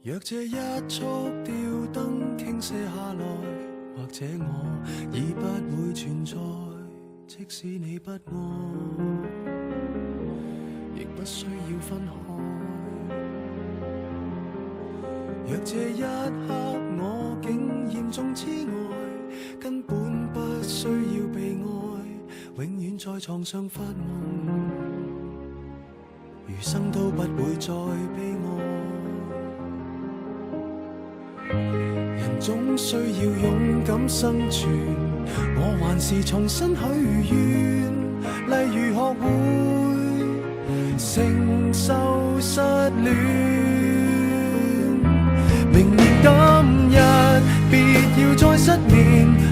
若這一束吊燈傾瀉下來，或者我已不會存在，即使你不愛，亦不需要分開。若這一刻我竟嚴重痴呆，根本不需要被愛，永遠在床上發夢，餘生都不會再悲哀。人總需要勇敢生存，我還是重新許願，例如學會承受失戀。明年今日別要再失眠，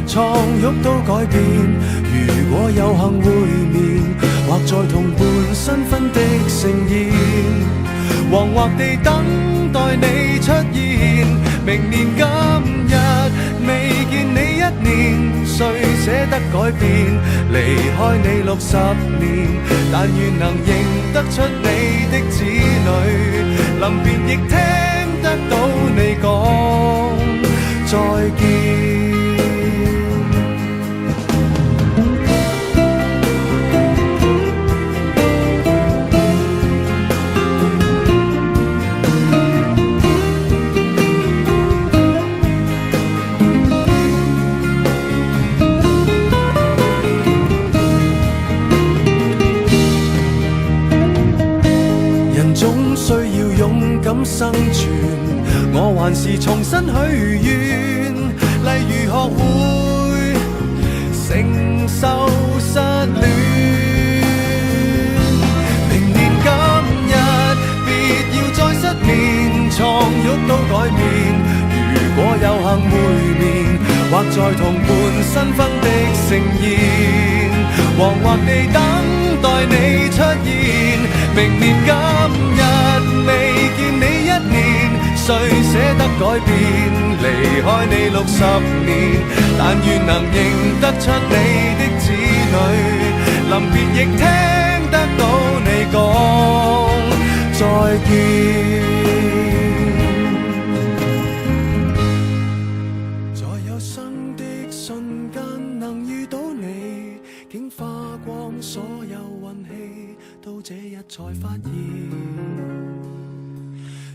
床褥都改變。如果有幸會面，或在同伴新婚的盛宴，惶惑地等待你出現。明年今日未見你一年，誰捨得改變？離開你60年，但願能認得出你的子女，臨別亦聽得到你講再見。生存，我還是重新許願，例如學會承受失戀。明年今日別要再失眠，床褥都改變。如果有幸會面，或在同伴新婚的盛宴，惶惑地等待你出現。明年今日未見你一年，誰捨得改變？離開你60年，但願能認得出你的子女，臨別亦聽得到你講再見。在有生的瞬間能遇到你，竟花光所有運氣，到這日才發現，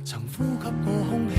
曾呼吸過空氣